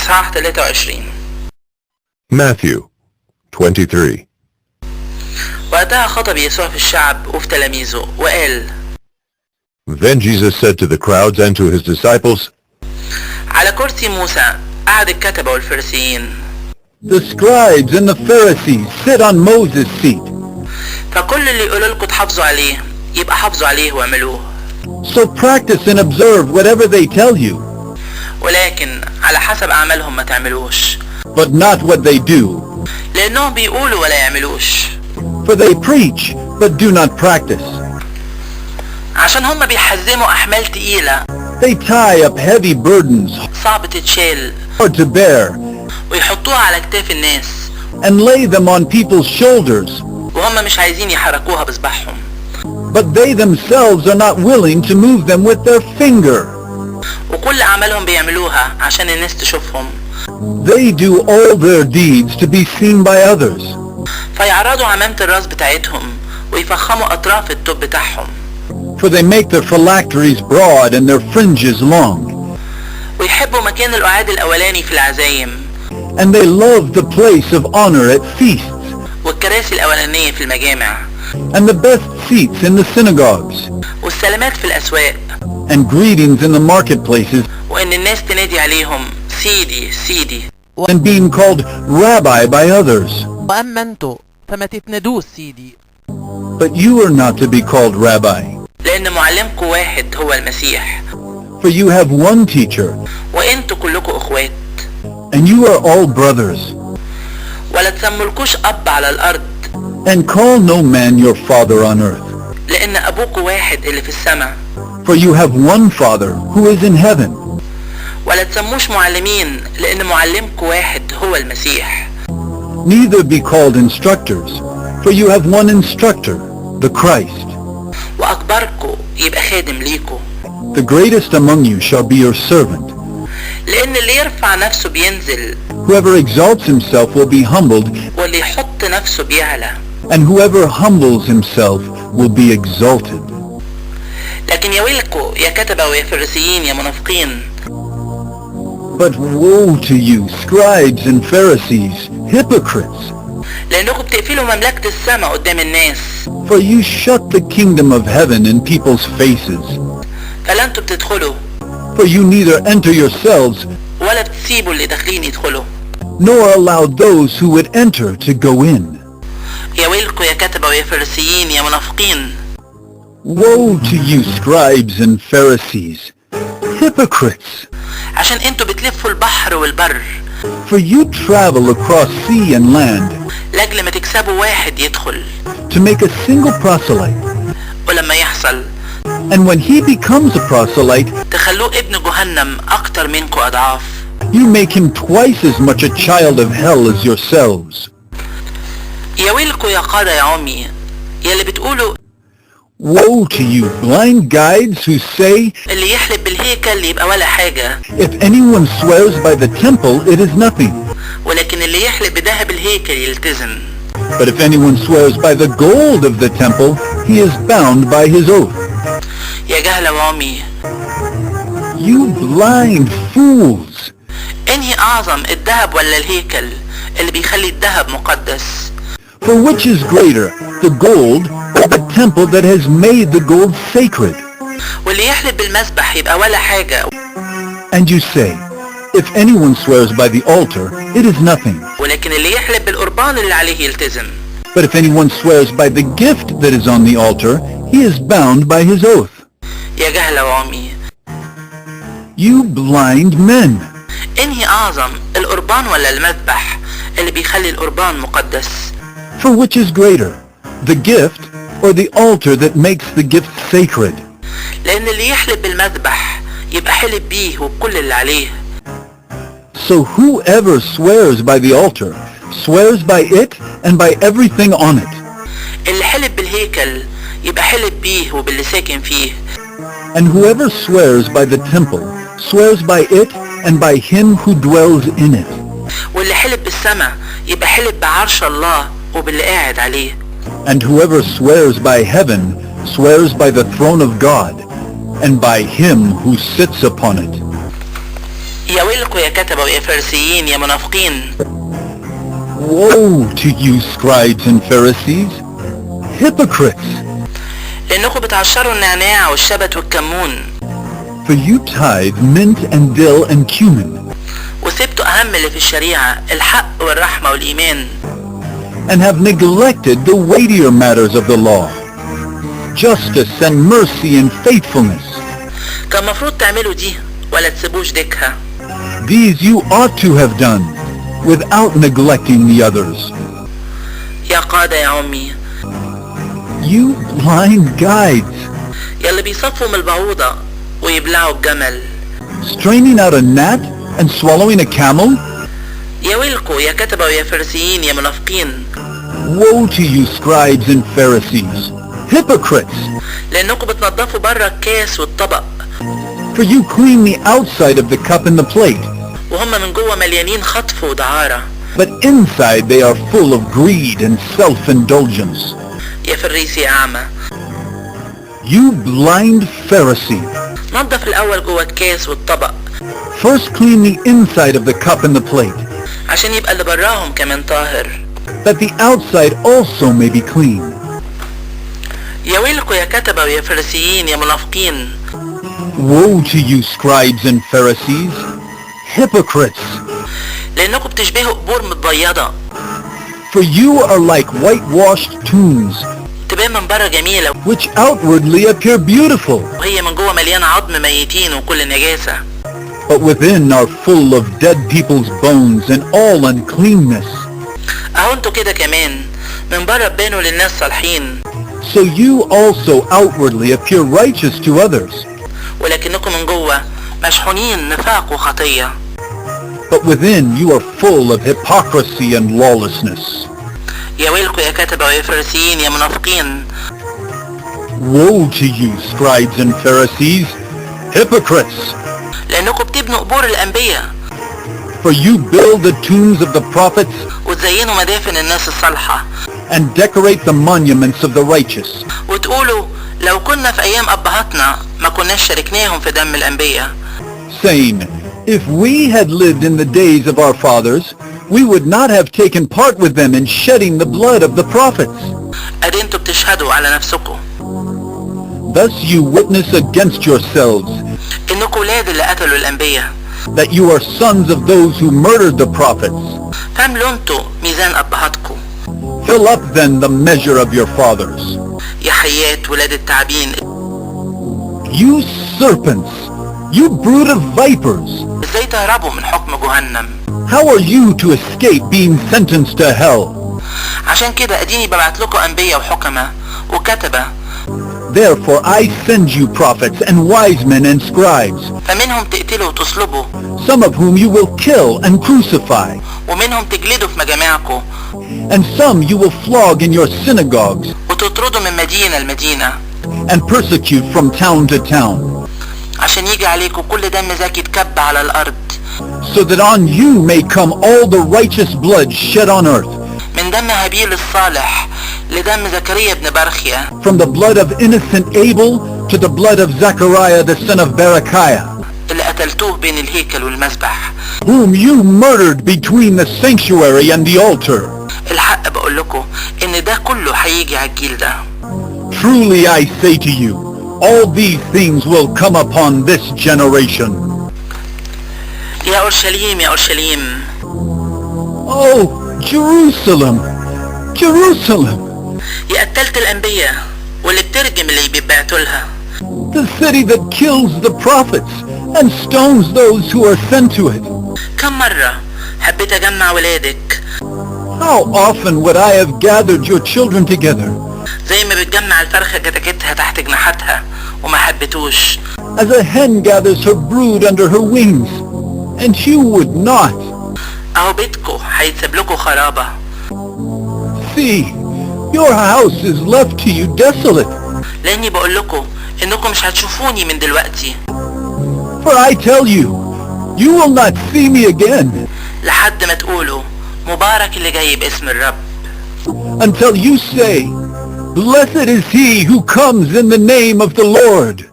إصحاح 23. Matthew 23. وقتها خطب يسوع في الشعب وفي تلاميذه وقال: Then Jesus said to the crowds and to his disciples, على كرسي موسى قعد الكتبة والفريسيين. The scribes and the Pharisees sit on Moses' seat. فكل اللي يقولوا لكم تحافظوا عليه يبقى حافظوا عليه واعملوه. So practice and observe whatever they tell you. ولكن على حسب أعمالهم ما تعملوش. But not what they do. لأنهم بيقولوا ولا يعملوش. For they preach, but do not practice. عشان هم بيحزموا أحمال تقيلة. They tie up heavy burdens, صعب تتشال. hard to bear. ويحطوها على كتاف الناس. And lay them on people's shoulders. وهم مش عايزين يحركوها بصباحهم. But they themselves are not willing to move them with their finger. وكل أعمالهم بيعملوها عشان الناس تشوفهم. They do all their deeds to be seen by others. فيعرضوا عمامة الراس بتاعتهم ويفخموا أطراف التوب بتاعهم. For they make their phylacteries broad and their fringes long. ويحبوا مكان القعاد الأولاني في العزايم. And they love the place of honor at feasts. والكراسي الأولانية في المجامع. And the best seats in the synagogues. والسلامات في الأسواق. And greetings in the marketplaces. وإن الناس تنادي عليهم سيدي سيدي. And being called rabbi by others. وأما انتوا فما تتندوش سيدي. But you are not to be called rabbi. لأن معلمكم واحد هو المسيح. For you have one teacher. وإنتوا كلكم أخوات. And you are all brothers. ولا تسمولكوش أب على الأرض. And call no man your father on earth. لأن أبوكوا واحد اللي في السماء. For you have one Father who is in heaven. ولا تسموش معلمين لأن معلمكوا واحد هو المسيح. Neither be called instructors, for you have one instructor, the Christ. وأكبركوا يبقى خادم ليكوا. The greatest among you shall be your servant. لأن اللي يرفع نفسه بينزل. Whoever exalts himself will be humbled. واللي يحط نفسه بيعلى. And whoever humbles himself will be exalted. لكن يا ويلكوا يا كتبة ويا فريسيين يا منافقين. But woe to you, scribes and Pharisees, hypocrites! لأنكم بتقفلوا مملكة السماء قدام الناس. For you shut the kingdom of heaven in people's faces. فلا انتوا بتدخلوا. For you neither enter yourselves, ولا بتسيبوا اللي داخلين يدخلوا. nor allow those who would enter to go in. يا ويلكوا يا كتبة ويا فريسيين يا منافقين. Woe to you, scribes and Pharisees, hypocrites! عشان انتوا بتلفوا البحر والبر. For you travel across sea and land لأجل ما تكسبوا واحد يدخل. to make a single proselyte. ولما يحصل. And when he becomes a proselyte, تخلوه ابن جهنم أكتر منكوا أضعاف. you make him twice as much a child of hell as yourselves. يا ويلكوا يا قادة يا عمي يا اللي بتقولوا. Woe to you, blind guides who say, اللي يحلف بالهيكل يبقى ولا حاجة. if anyone swears by the temple, it is nothing. ولكن اللي يحلف بذهب الهيكل يلتزم. But if anyone swears by the gold of the temple, he is bound by his oath. يا جهلة وعمي. You blind fools! انهي أعظم الذهب ولا الهيكل اللي بيخلي الذهب مقدس؟ For which is greater, the gold or the temple that has made the gold sacred? واللي يحلف بالمسبح يبقى ولا حاجة. And you say, if anyone swears by the altar, it is nothing. ولكن اللي يحلف بالقربان اللي عليه يلتزم. But if anyone swears by the gift that is on the altar, he is bound by his oath. يا جهلة وعمي. You blind men! انهي أعظم القربان ولا المذبح اللي بيخلي القربان مقدس؟ For which is greater, the gift or the altar that makes the gift sacred? لأن اللي يحلف بالمذبح يبقى حلف بيه وبكل اللي عليه. So whoever swears by the altar, swears by it and by everything on it. اللي حلف بالهيكل يبقى حلف بيه وباللي ساكن فيه. And whoever swears by the temple, swears by it and by him who dwells in it. واللي حلف بالسماء يبقى حلف بعرش الله وباللي قاعد عليه. And whoever swears by heaven, swears by the throne of God, and by him who sits upon it. يا ويلكم يا كتبة ويا فارسيين يا منافقين. Woe to you, scribes and Pharisees, hypocrites! لأنكم بتعشروا النعناع والشبت والكمون. For you tithe mint and dill and cumin, وسبتوا أهم اللي في الشريعة، الحق والرحمة والإيمان. and have neglected the weightier matters of the law, justice and mercy and faithfulness. كان مفروض تعملوا دي ولا تسيبوش ديكها. These you ought to have done, without neglecting the others. يا قادة يا عمي، You blind guides, يلي بيصفوا من البعوضة ويبلعوا الجمل. straining out a gnat and swallowing a camel? يا ويلكم يا كتبة ويا فارسيين يا منافقين. Woe to you, scribes and Pharisees, hypocrites! لأنكم بتنضفوا بره الكاس والطبق، For you clean the outside of the cup and the plate, وهم من جوه مليانين خطف ودعارة. but inside they are full of greed and self-indulgence. يا فريسي أعمى، You blind Pharisee, نضف الأول جوه الكاس والطبق first clean the inside of the cup and the plate, عشان يبقى اللي براهم كمان طاهر. that the outside also may be clean. يا ويلكم يا كتبة ويا فريسيين يا منافقين. Woe to you, scribes and Pharisees, hypocrites! لأنكم بتشبهوا قبور متبيضة، For you are like whitewashed tombs, تبان من بره جميلة which outwardly appear beautiful, وهي من جوه مليانة عظم ميتين وكل نجاسة. but within are full of dead people's bones and all uncleanness. أهو انتوا كده كمان، من بره تبانوا للناس صالحين، So you also outwardly appear righteous to others, ولكنكم من جوه مشحونين نفاق وخطية. but within you are full of hypocrisy and lawlessness. يا ويلكم يا كتبة ويا فريسيين يا منافقين. Woe to you, scribes and Pharisees, hypocrites! لأنكم بتبنوا قبور الأنبياء For you build the tombs of the prophets وتزينوا مدافن الناس الصالحة، and decorate the monuments of the righteous, وتقولوا لو كنا في أيام أبهاتنا ما كناش شاركناهم في دم الأنبياء. saying, If we had lived in the days of our fathers, we would not have taken part with them in shedding the blood of the prophets. أدي انتوا بتشهدوا على نفسكم Thus you witness against yourselves إنكم ولاد اللي قتلوا الأنبياء. that you are sons of those who murdered the prophets. فاملوا انتوا ميزان أبهاتكم. Fill up then the measure of your fathers. يا حيات ولاد التعبين، You serpents, you brood of vipers, ازاي تهربوا من حكم جهنم؟ how are you to escape being sentenced to hell? عشان كده اديني ببعت لكم أنبياء وحكمة وكتبة، Therefore I send you prophets and wise men and scribes, فمنهم تقتلوا وتصلبوا، some of whom you will kill and crucify, ومنهم تجلدوا في مجامعكم، and some you will flog in your synagogues وتطردوا من مدينة لمدينة، and persecute from town to town, عشان يجي عليكم كل دم زكي يتكب على الأرض، so that on you may come all the righteous blood shed on earth, من دم هابيل الصالح لدم زكريا بن برخيا، from the blood of innocent Abel to the blood of Zechariah the son of Berechiah, اللي قتلتوه بين الهيكل والمسبح. whom you murdered between the sanctuary and the altar. الحق بقول لكم ان ده كله هيجي على الجيل ده. Truly I say to you, all these things will come upon this generation. يا أورشليم يا أورشليم، Oh, Jerusalem, Jerusalem, يا قتلت الأنبياء واللي بترجم اللي بيبعتوا لها، the city that kills the prophets and stones those who are sent to it. كم مرة حبيت أجمع ولادك How often would I have gathered your children together, زي ما بتجمع الفرخة كتاكيتها تحت جناحاتها وما حبيتوش، as a hen gathers her brood under her wings, and you would not. أهو بيتكو هيتساب لكم خرابة. See, your house is left to you desolate. لأني بقول لكم إنكم مش هتشوفوني من دلوقتي For I tell you, you will not see me again لحد ما تقولوا مبارك اللي جاي باسم الرب. until you say, Blessed is he who comes in the name of the Lord.